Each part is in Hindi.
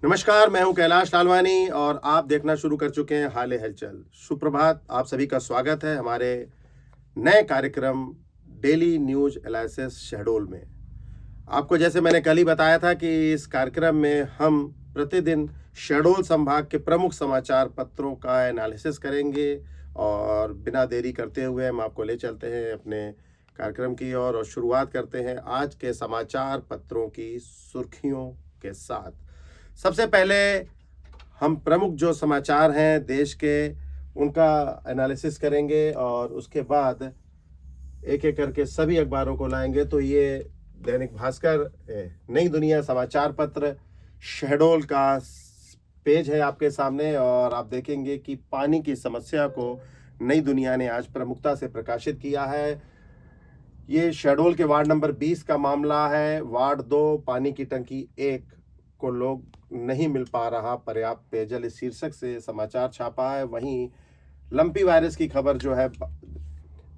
नमस्कार, मैं हूं कैलाश लालवानी और आप देखना शुरू कर चुके हैं हाल हलचल। सुप्रभात, आप सभी का स्वागत है हमारे नए कार्यक्रम डेली न्यूज एनालिसिस शहडोल में। आपको जैसे मैंने कल ही बताया था कि इस कार्यक्रम में हम प्रतिदिन शहडोल संभाग के प्रमुख समाचार पत्रों का एनालिसिस करेंगे और बिना देरी करते हुए हम आपको ले चलते हैं अपने कार्यक्रम की ओर और शुरुआत करते हैं आज के समाचार पत्रों की सुर्खियों के साथ। सबसे पहले हम प्रमुख जो समाचार हैं देश के उनका एनालिसिस करेंगे और उसके बाद एक एक करके सभी अखबारों को लाएंगे। तो ये दैनिक भास्कर, नई दुनिया समाचार पत्र शहडोल का पेज है आपके सामने और आप देखेंगे कि पानी की समस्या को नई दुनिया ने आज प्रमुखता से प्रकाशित किया है। ये शहडोल के वार्ड नंबर 20 का मामला है। वार्ड 2 पानी की टंकी 1 को लोग नहीं मिल पा रहा पर्याप्त पेयजल, इस शीर्षक से समाचार छापा है। वहीं लंपी वायरस की खबर जो है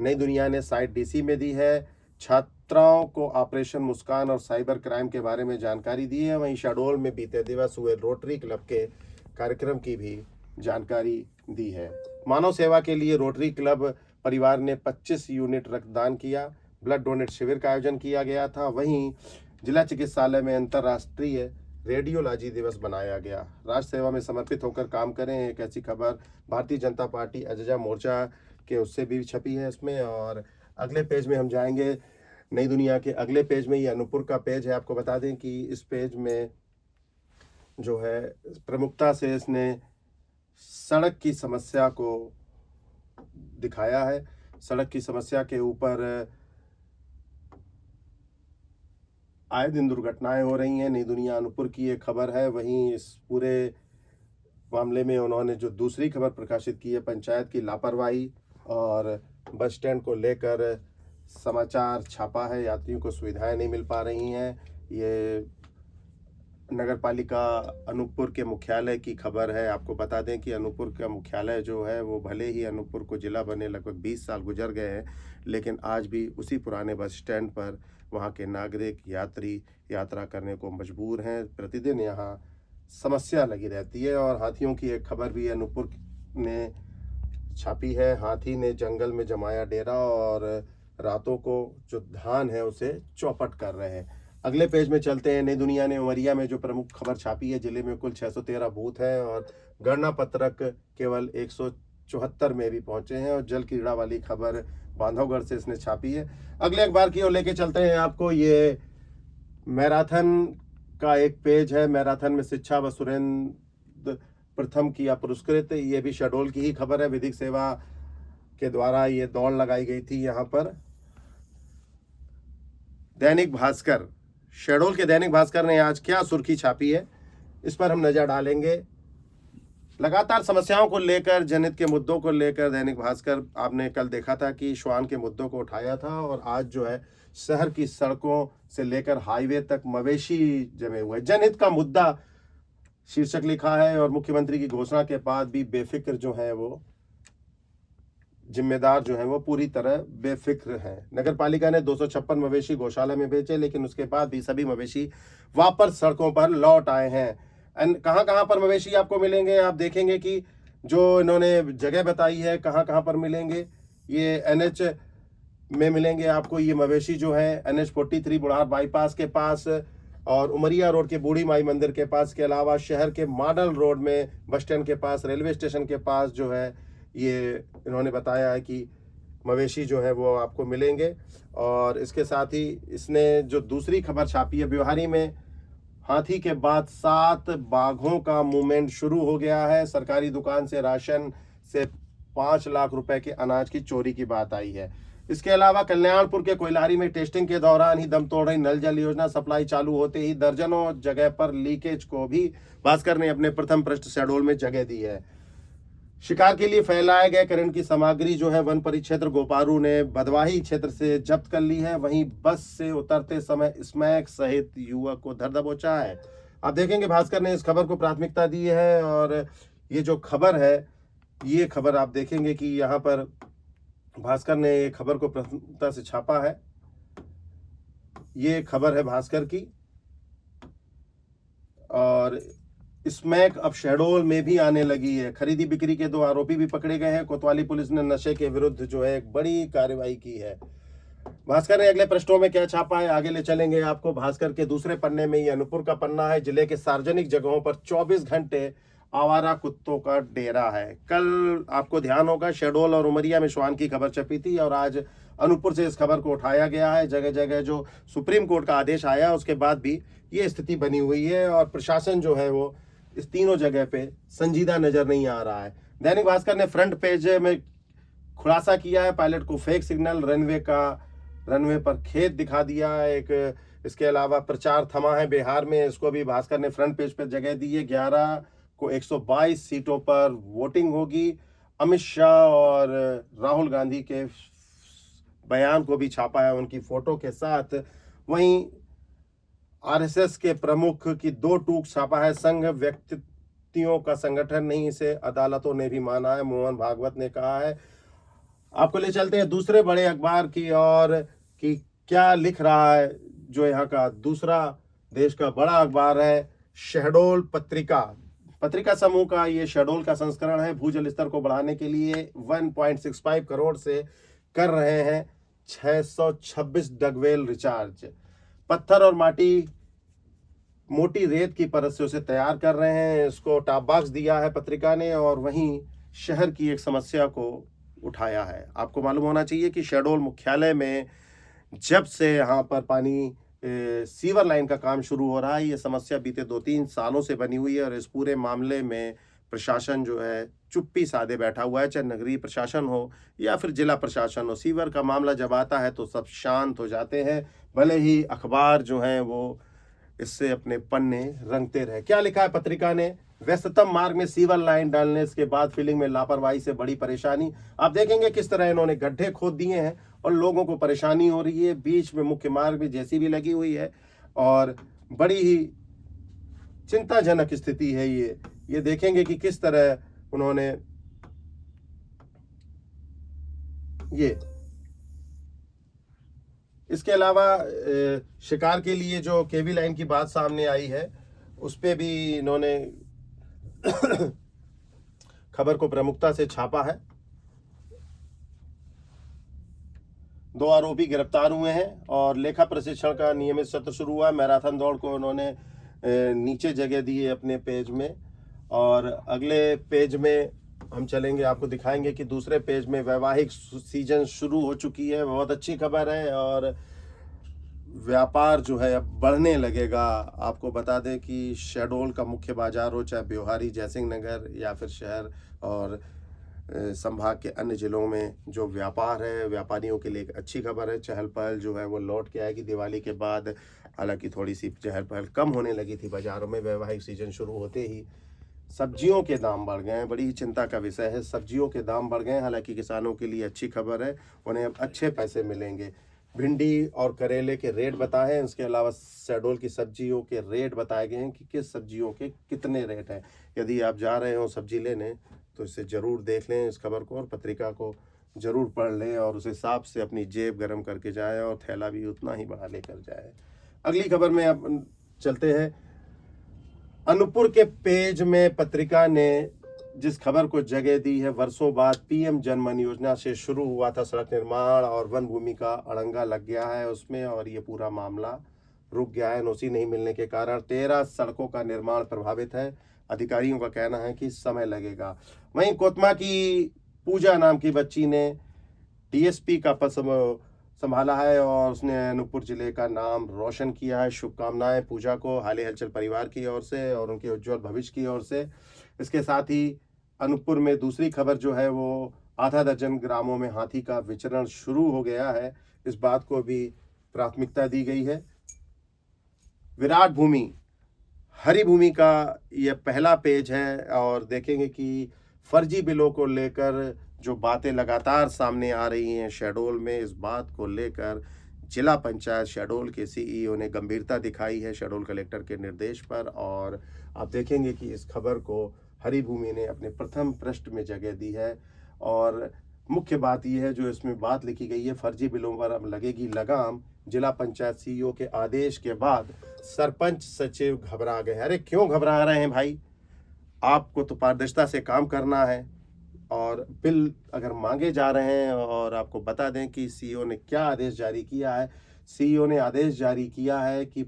नई दुनिया ने साइट डीसी में दी है। छात्राओं को ऑपरेशन मुस्कान और साइबर क्राइम के बारे में जानकारी दी है। वहीं शहडोल में बीते दिवस हुए रोटरी क्लब के कार्यक्रम की भी जानकारी दी है। मानव सेवा के लिए रोटरी क्लब परिवार ने 25 यूनिट रक्तदान किया। ब्लड डोनेट शिविर का आयोजन किया गया था। वहीं जिला चिकित्सालय में अंतर्राष्ट्रीय रेडियोलॉजी दिवस मनाया गया। राष्ट्र सेवा में समर्पित होकर काम करें, एक ऐसी खबर भारतीय जनता पार्टी अजजा मोर्चा के उससे भी छपी है इसमें। और अगले पेज में हम जाएंगे, नई दुनिया के अगले पेज में, ये अनूपपुर का पेज है। आपको बता दें कि इस पेज में जो है प्रमुखता से इसने सड़क की समस्या को दिखाया है। सड़क की समस्या के ऊपर आए दिन दुर्घटनाएं हो रही हैं। नई दुनिया अनूपपुर की एक खबर है। वहीं इस पूरे मामले में उन्होंने जो दूसरी खबर प्रकाशित की है पंचायत की लापरवाही और बस स्टैंड को लेकर समाचार छापा है। यात्रियों को सुविधाएं नहीं मिल पा रही हैं। ये नगर पालिका अनूपपुर के मुख्यालय की खबर है। आपको बता दें कि अनूपपुर का मुख्यालय जो है वो भले ही अनूपपुर को जिला बने लगभग 20 साल गुजर गए हैं, लेकिन आज भी उसी पुराने बस स्टैंड पर वहाँ के नागरिक यात्री यात्रा करने को मजबूर हैं। प्रतिदिन यहाँ समस्या लगी रहती है। और हाथियों की एक खबर भी अनूपपुर ने छापी है। हाथी ने जंगल में जमाया डेरा और रातों को जो धान है उसे चौपट कर रहे हैं। अगले पेज में चलते हैं। नई दुनिया ने उमरिया में जो प्रमुख खबर छापी है, जिले में कुल 613 बूथ हैं और गणना पत्रक केवल 174 में भी पहुंचे हैं। और जल क्रीड़ा वाली खबर बांधवगढ़ से इसने छापी है। अगले अखबार की ओर लेके चलते हैं आपको। ये मैराथन का एक पेज है। मैराथन में शिक्षा व सुरेंद्र प्रथम किया पुरस्कृत। ये भी शहडोल की ही खबर है। विधिक सेवा के द्वारा ये दौड़ लगाई गई थी यहाँ पर। दैनिक भास्कर, शहडोल के दैनिक भास्कर ने आज क्या सुर्खी छापी है, इस पर हम नजर डालेंगे। लगातार समस्याओं को लेकर, जनहित के मुद्दों को लेकर दैनिक भास्कर, आपने कल देखा था कि श्वान के मुद्दों को उठाया था और आज जो है शहर की सड़कों से लेकर हाईवे तक मवेशी जमे हुए, जनहित का मुद्दा शीर्षक लिखा है। और मुख्यमंत्री की घोषणा के बाद भी बेफिक्र जो है वो जिम्मेदार जो है वो पूरी तरह बेफिक्र हैं। नगर पालिका ने 256 मवेशी गौशाला में बेचे, लेकिन उसके बाद भी सभी मवेशी वापस सड़कों पर लौट आए हैं। कहां कहां पर मवेशी आपको मिलेंगे, आप देखेंगे कि जो इन्होंने जगह बताई है कहां कहां पर मिलेंगे। ये एनएच में मिलेंगे आपको ये मवेशी जो है, NH 43 बुढ़ार बाईपास के पास और उमरिया रोड के बूढ़ी माई मंदिर के पास, के अलावा शहर के मॉडल रोड में बस स्टैंड के पास, रेलवे स्टेशन के पास जो है ये इन्होंने बताया है कि मवेशी जो है वो आपको मिलेंगे। और इसके साथ ही इसने जो दूसरी खबर छापी है, ब्योहारी में हाथी के बाद 7 बाघों का मूवमेंट शुरू हो गया है। सरकारी दुकान से राशन से 5 लाख रुपए के अनाज की चोरी की बात आई है। इसके अलावा कल्याणपुर के कोयलारी में टेस्टिंग के दौरान ही दम तोड़ रही नल जल योजना, सप्लाई चालू होते ही दर्जनों जगह पर लीकेज को भी भास्कर ने अपने प्रथम पृष्ठ शहडोल में जगह दी है। शिकार के लिए फैलाए गए करंट की सामग्री जो है वन परिक्षेत्र गोपारू ने भदवाही क्षेत्र से जब्त कर ली है। वहीं बस से उतरते समय स्मैक सहित युवक को धर दबोचा है। आप देखेंगे भास्कर ने इस खबर को प्राथमिकता दी है और ये जो खबर है, ये खबर आप देखेंगे कि यहाँ पर भास्कर ने ये खबर को प्राथमिकता से छापा है। ये खबर है भास्कर की और स्मैक अब शहडोल में भी आने लगी है। खरीदी बिक्री के 2 आरोपी भी पकड़े गए हैं। कोतवाली पुलिस ने नशे के विरुद्ध जो है एक बड़ी कार्रवाई की है। भास्कर ने अगले पृष्ठों में क्या छापा है आगे ले चलेंगे आपको। भास्कर के दूसरे पन्ने में ये अनूपपुर का पन्ना है। जिले के सार्वजनिक जगहों पर 24 घंटे आवारा कुत्तों का डेरा है। कल आपको ध्यान होगा शहडोल और उमरिया में श्वान की खबर छपी थी और आज अनूपपुर से इस खबर को उठाया गया है। जगह जगह जो सुप्रीम कोर्ट का आदेश आया उसके बाद भी ये स्थिति बनी हुई है और प्रशासन जो है वो इस तीनों जगह पे संजीदा नजर नहीं आ रहा है। दैनिक भास्कर ने फ्रंट पेज में खुलासा किया है पायलट को फेक सिग्नल, रनवे पर खेत दिखा दिया है। एक इसके अलावा प्रचार थमा है बिहार में, इसको भी भास्कर ने फ्रंट पेज पर जगह दी है। 11 को 122 सीटों पर वोटिंग होगी। अमित शाह और राहुल गांधी के बयान को भी छापा है उनकी फोटो के साथ। वहीं आरएसएस के प्रमुख की 2 टूक छापा है। संघ व्यक्तियों का संगठन नहीं, इसे अदालतों ने भी माना है, मोहन भागवत ने कहा है। आपको ले चलते हैं दूसरे बड़े अखबार की और कि क्या लिख रहा है जो यहाँ का दूसरा देश का बड़ा अखबार है शहडोल पत्रिका समूह का। ये शहडोल का संस्करण है। भूजल स्तर को बढ़ाने के लिए 1.65 करोड़ से कर रहे हैं 626 डगवेल रिचार्ज। पत्थर और मोटी रेत की परत से उसे तैयार कर रहे हैं। इसको टॉप बॉक्स दिया है पत्रिका ने और वहीं शहर की एक समस्या को उठाया है। आपको मालूम होना चाहिए कि शहडोल मुख्यालय में जब से यहाँ पर पानी सीवर लाइन का काम शुरू हो रहा है, ये समस्या बीते 2-3 सालों से बनी हुई है और इस पूरे मामले में प्रशासन जो है चुप्पी साधे बैठा हुआ है, चाहे नगरीय प्रशासन हो या फिर जिला प्रशासन हो। सीवर का मामला जब आता है तो सब शांत हो जाते हैं, भले ही अखबार जो हैं वो इससे अपने पन्ने रंगते रहे। क्या लिखा है पत्रिका ने? व्यस्ततम मार्ग में सीवर लाइन डालने के बाद फिलिंग में लापरवाही से बड़ी परेशानी। आप देखेंगे किस तरह इन्होंने गड्ढे खोद दिए हैं और लोगों को परेशानी हो रही है। बीच में मुख्य मार्ग में जेसीबी लगी हुई है और बड़ी ही चिंताजनक स्थिति है ये देखेंगे कि किस तरह उन्होंने ये। इसके अलावा शिकार के लिए जो केवी लाइन की बात सामने आई है उस पे भी इन्होंने खबर को प्रमुखता से छापा है। 2 आरोपी गिरफ्तार हुए हैं और लेखा प्रशिक्षण का नियमित सत्र शुरू हुआ है। मैराथन दौड़ को उन्होंने नीचे जगह दी है अपने पेज में और अगले पेज में हम चलेंगे, आपको दिखाएंगे कि दूसरे पेज में वैवाहिक सीजन शुरू हो चुकी है। बहुत अच्छी खबर है और व्यापार जो है अब बढ़ने लगेगा। आपको बता दें कि शहडोल का मुख्य बाजार हो, चाहे ब्योहारी, जयसिंह नगर या फिर शहर और संभाग के अन्य जिलों में जो व्यापार है, व्यापारियों के लिए एक अच्छी खबर है। चहल पहल जो है वो लौट के आएगी दिवाली के बाद। हालांकि थोड़ी सी चहल पहल कम होने लगी थी बाजारों में वैवाहिक सीजन शुरू होते ही। सब्जियों के दाम बढ़ गए हैं, बड़ी ही चिंता का विषय है। सब्जियों के दाम बढ़ गए हैं, हालांकि किसानों के लिए अच्छी खबर है, उन्हें अब अच्छे पैसे मिलेंगे। भिंडी और करेले के रेट बताए हैं। इसके अलावा शहडोल की सब्जियों के रेट बताए गए हैं कि किस सब्जियों के कितने रेट हैं। यदि आप जा रहे हो सब्जी लेने तो इसे ज़रूर देख लें इस खबर को और पत्रिका को ज़रूर पढ़ लें और उस हिसाब से अपनी जेब गर्म करके जाएं और थैला भी उतना ही बड़ा लेकर जाएं। अगली खबर में अब चलते हैं। अनूपपुर के पेज में पत्रिका ने जिस खबर को जगह दी है, वर्षों बाद पीएम जन मन योजना से शुरू हुआ था सड़क निर्माण और वन भूमि का अड़ंगा लग गया है उसमें और ये पूरा मामला रुक गया है। एनओसी नहीं मिलने के कारण 13 सड़कों का निर्माण प्रभावित है। अधिकारियों का कहना है कि समय लगेगा। वहीं कोतमा की पूजा नाम की बच्ची ने डीएसपी का पद संभाला है और उसने अनूपपुर जिले का नाम रोशन किया है। शुभकामनाएं पूजा को हाले हलचल परिवार की ओर से और उनके उज्जवल भविष्य की ओर से। इसके साथ ही अनूपपुर में दूसरी खबर जो है वो आधा दर्जन ग्रामों में हाथी का विचरण शुरू हो गया है, इस बात को भी प्राथमिकता दी गई है। विराट भूमि हरी भूमि का यह पहला पेज है और देखेंगे कि फर्जी बिलों को लेकर जो बातें लगातार सामने आ रही हैं शहडोल में, इस बात को लेकर जिला पंचायत शहडोल के सीईओ ने गंभीरता दिखाई है शहडोल कलेक्टर के निर्देश पर और आप देखेंगे कि इस खबर को हरी भूमि ने अपने प्रथम पृष्ठ में जगह दी है। और मुख्य बात यह है जो इसमें बात लिखी गई है, फर्जी बिलों पर अब लगेगी लगाम। जिला पंचायत सीईओ के आदेश के बाद सरपंच सचिव घबरा गए। अरे क्यों घबरा रहे हैं भाई? आपको तो पारदर्शिता से काम करना है। और बिल अगर मांगे जा रहे हैं, और आपको बता दें कि सीईओ ने क्या आदेश जारी किया है। सीईओ ने आदेश जारी किया है कि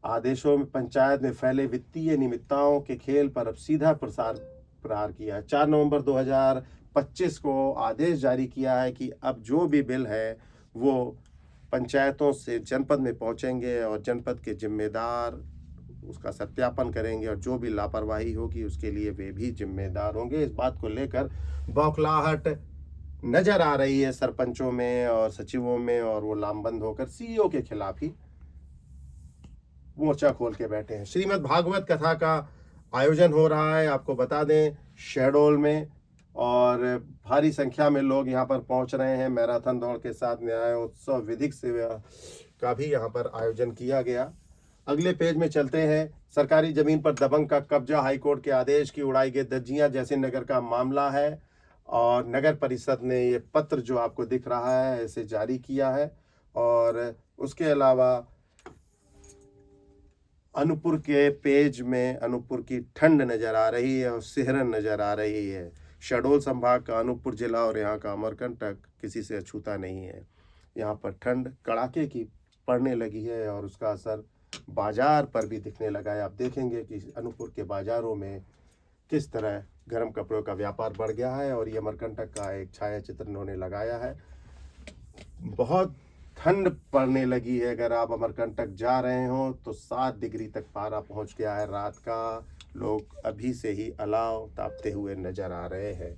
आदेशों में पंचायत में फैले वित्तीय अनियमितताओं के खेल पर अब सीधा प्रहार किया है। 4 नवंबर 2025 को आदेश जारी किया है कि अब जो भी बिल है वो पंचायतों से जनपद में पहुंचेंगे और जनपद के जिम्मेदार उसका सत्यापन करेंगे, और जो भी लापरवाही होगी उसके लिए वे भी जिम्मेदार होंगे। इस बात को लेकर बौखलाहट नजर आ रही है सरपंचों में और सचिवों में, और वो लामबंद होकर सीईओ के खिलाफ ही मोर्चा खोल के बैठे हैं। श्रीमद् भागवत कथा का आयोजन हो रहा है, आपको बता दें, शहडोल में, और भारी संख्या में लोग यहाँ पर पहुंच रहे हैं। मैराथन दौड़ के साथ न्याय उत्सव विधिक सेवा का भी यहाँ पर आयोजन किया गया। अगले पेज में चलते हैं। सरकारी जमीन पर दबंग का कब्जा, हाईकोर्ट के आदेश की उड़ाई गई धज्जियां, जैसे नगर का मामला है, और नगर परिषद ने ये पत्र जो आपको दिख रहा है इसे जारी किया है। और उसके अलावा अनूपपुर के पेज में अनूपपुर की ठंड नजर आ रही है और सिहरन नजर आ रही है। शहडोल संभाग का अनूपपुर जिला और यहाँ का अमरकंटक किसी से अछूता नहीं है। यहाँ पर ठंड कड़ाके की पड़ने लगी है और उसका असर बाजार पर भी दिखने लगा है। आप देखेंगे कि अनूपपुर के बाजारों में किस तरह गर्म कपड़ों का व्यापार बढ़ गया है, और ये अमरकंटक का एक छाया चित्र इन्होंने लगाया है। बहुत ठंड पड़ने लगी है। अगर आप अमरकंटक जा रहे हो तो 7 डिग्री तक पारा पहुंच गया है रात का। लोग अभी से ही अलाव तापते हुए नजर आ रहे हैं।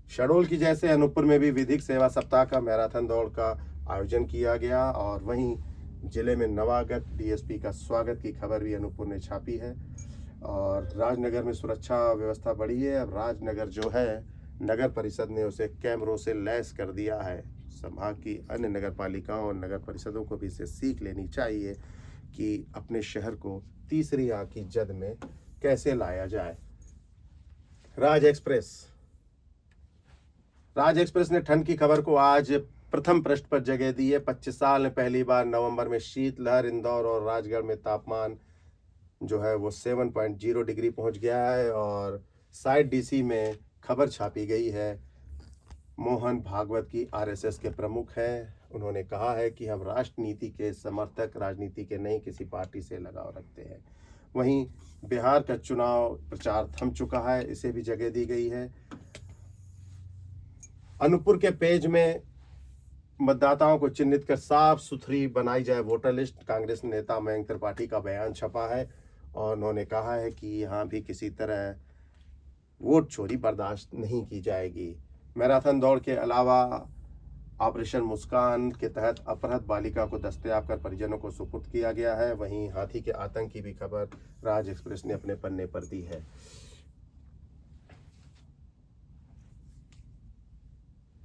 शहडोल की जैसे अनूपपुर में भी विधिक सेवा सप्ताह का मैराथन दौड़ का आयोजन किया गया, और वहीं जिले में नवागत डीएसपी का स्वागत की खबर भी अनूपपुर ने छापी है। और राजनगर में सुरक्षा व्यवस्था बढ़ी है। अब राजनगर जो है नगर परिषद ने उसे कैमरों से लैस कर दिया है। संभाग की अन्य नगर पालिकाओं और नगर परिषदों को भी इसे सीख लेनी चाहिए कि अपने शहर को तीसरी आंख की जद में कैसे लाया जाए। राज एक्सप्रेस ने ठंड की खबर को आज प्रथम पृष्ठ पर जगह दी है। 25 साल में पहली बार नवंबर में शीतलहर, इंदौर और राजगढ़ में तापमान जो है वो 7.0 डिग्री पहुंच गया है। और साइड डीसी में खबर छापी गई है। मोहन भागवत की आरएसएस के प्रमुख हैं। उन्होंने कहा है कि हम राष्ट्र नीति के समर्थक, राजनीति के नहीं किसी पार्टी से लगाव रखते हैं। वहीं बिहार का चुनाव प्रचार थम चुका है, इसे भी जगह दी गई है। अनूपपुर के पेज में मतदाताओं को चिन्हित कर साफ सुथरी बनाई जाए वोटर लिस्ट, कांग्रेस नेता मयंक त्रिपाठी का बयान छपा है, और उन्होंने कहा है कि यहाँ भी किसी तरह वोट चोरी बर्दाश्त नहीं की जाएगी। मैराथन दौड़ के अलावा ऑपरेशन मुस्कान के तहत अपहृत बालिका को दस्तयाब कर परिजनों को सुपुर्द किया गया है। वहीं हाथी के आतंक की भी खबर राज एक्सप्रेस ने अपने पन्ने पर दी है।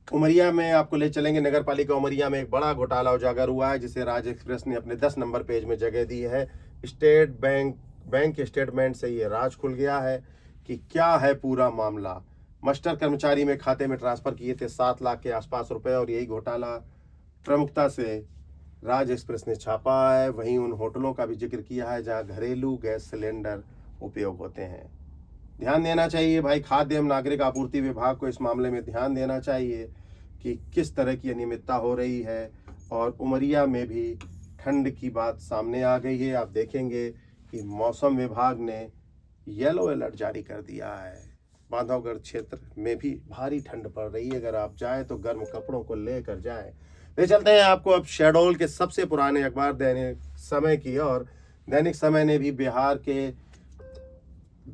उमरिया में आपको ले चलेंगे। नगर पालिका उमरिया में एक बड़ा घोटाला उजागर हुआ है, जिसे राज एक्सप्रेस ने अपने 10 नंबर पेज में जगह दी है। स्टेट बैंक के स्टेटमेंट से ये राज खुल गया है कि क्या है पूरा मामला। मास्टर कर्मचारी में खाते में ट्रांसफर किए थे 7 लाख के आसपास रुपए, और यही घोटाला प्रमुखता से राज एक्सप्रेस ने छापा है। वहीं उन होटलों का भी जिक्र किया है जहां घरेलू गैस सिलेंडर उपयोग होते हैं। ध्यान देना चाहिए भाई, खाद्य एवं नागरिक आपूर्ति विभाग को इस मामले में ध्यान देना चाहिए कि किस तरह की अनियमितता हो रही है। और उमरिया में भी ठंड की बात सामने आ गई है। आप देखेंगे कि मौसम विभाग ने येलो अलर्ट जारी कर दिया है। बांधवगढ़ क्षेत्र में भी भारी ठंड पड़ रही है। अगर आप जाएं तो गर्म कपड़ों को लेकर जाएं। ले चलते हैं आपको अब शहडोल के सबसे पुराने अखबार दैनिक समय की ओर। दैनिक समय ने भी बिहार के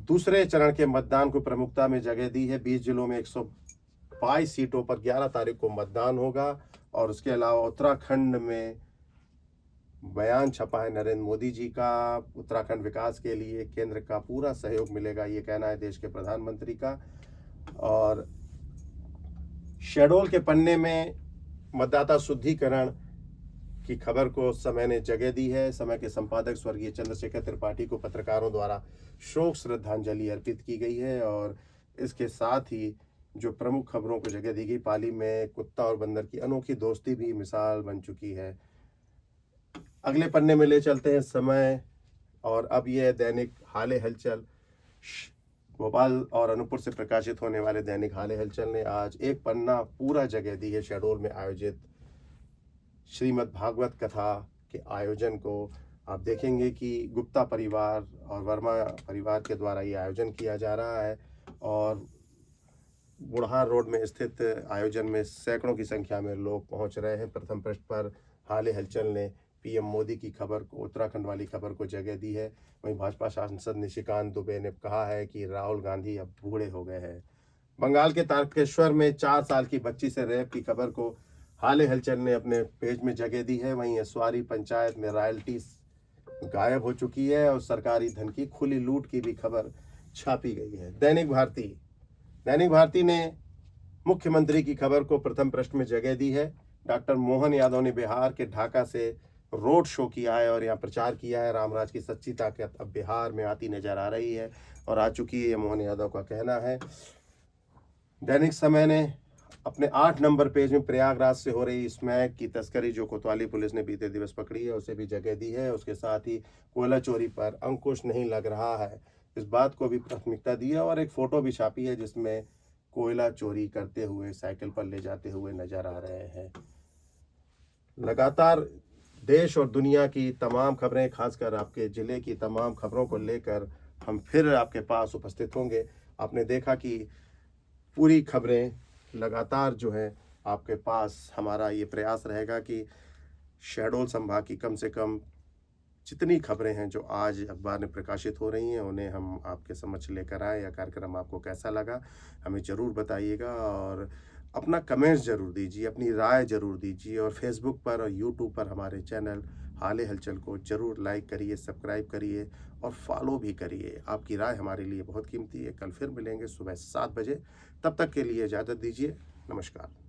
दूसरे चरण के मतदान को प्रमुखता में जगह दी है। 20 जिलों में 122 सीटों पर 11 तारीख को मतदान होगा। और उसके अलावा उत्तराखंड में बयान छपा है नरेंद्र मोदी जी का। उत्तराखंड विकास के लिए केंद्र का पूरा सहयोग मिलेगा, ये कहना है देश के प्रधानमंत्री का। और शहडोल के पन्ने में मतदाता शुद्धिकरण की खबर को समय ने जगह दी है। समय के संपादक स्वर्गीय चंद्रशेखर त्रिपाठी को पत्रकारों द्वारा शोक श्रद्धांजलि अर्पित की गई है। और इसके साथ ही जो प्रमुख खबरों को जगह दी गई, पाली में कुत्ता और बंदर की अनोखी दोस्ती भी मिसाल बन चुकी है। अगले पन्ने में ले चलते हैं समय, और अब यह दैनिक हाल हलचल। भोपाल और अनूपपुर से प्रकाशित होने वाले दैनिक हाल हलचल ने आज एक पन्ना पूरा जगह दी है शहडोल में आयोजित श्रीमद् भागवत कथा के आयोजन को। आप देखेंगे कि गुप्ता परिवार और वर्मा परिवार के द्वारा ये आयोजन किया जा रहा है और बुढ़हार रोड में स्थित आयोजन में सैकड़ों की संख्या में लोग पहुंच रहे हैं। प्रथम पृष्ठ पर हाल हलचल ने पीएम मोदी की खबर को, उत्तराखंड वाली खबर को जगह दी है। वहीं भाजपा सांसद निशिकांत दुबे ने कहा है कि राहुल गांधी अब बूढ़े हो गए हैं। बंगाल के तारकेश्वर में 4 साल की बच्ची से रेप की खबर को हाल हलचल ने अपने पेज में जगह दी है। वहीं अस्वारी पंचायत में रॉयल्टी गायब हो चुकी है और सरकारी धन की खुली लूट की भी खबर छापी गई है। दैनिक भारती ने मुख्यमंत्री की खबर को प्रथम पृष्ठ में जगह दी है। डॉक्टर मोहन यादव ने बिहार के ढाका से रोड शो किया है और यहाँ प्रचार किया है। रामराज की सच्ची ताकत अब बिहार में आती नजर आ रही है और आ चुकी है, ये मोहन यादव का कहना है। दैनिक समय ने अपने 8 नंबर पेज में प्रयागराज से हो रही स्मैक की तस्करी जो कोतवाली पुलिस ने बीते दिवस पकड़ी है उसे भी जगह दी है। उसके साथ ही कोयला चोरी पर अंकुश नहीं लग रहा है, इस बात को भी प्राथमिकता दी है और एक फोटो भी छापी है जिसमें कोयला चोरी करते हुए साइकिल पर ले जाते हुए नजर आ रहे हैं। लगातार देश और दुनिया की तमाम खबरें, खासकर आपके ज़िले की तमाम खबरों को लेकर हम फिर आपके पास उपस्थित होंगे। आपने देखा कि पूरी खबरें लगातार जो है आपके पास, हमारा ये प्रयास रहेगा कि शहडोल संभाग की कम से कम जितनी खबरें हैं जो आज अखबार में प्रकाशित हो रही हैं उन्हें हम आपके समक्ष लेकर आए। यह कार्यक्रम आपको कैसा लगा हमें ज़रूर बताइएगा और अपना कमेंट्स ज़रूर दीजिए, अपनी राय ज़रूर दीजिए और फेसबुक पर और यूट्यूब पर हमारे चैनल हाल हलचल को ज़रूर लाइक करिए, सब्सक्राइब करिए और फॉलो भी करिए। आपकी राय हमारे लिए बहुत कीमती है। कल फिर मिलेंगे सुबह 7 बजे, तब तक के लिए इजाज़त दीजिए। नमस्कार।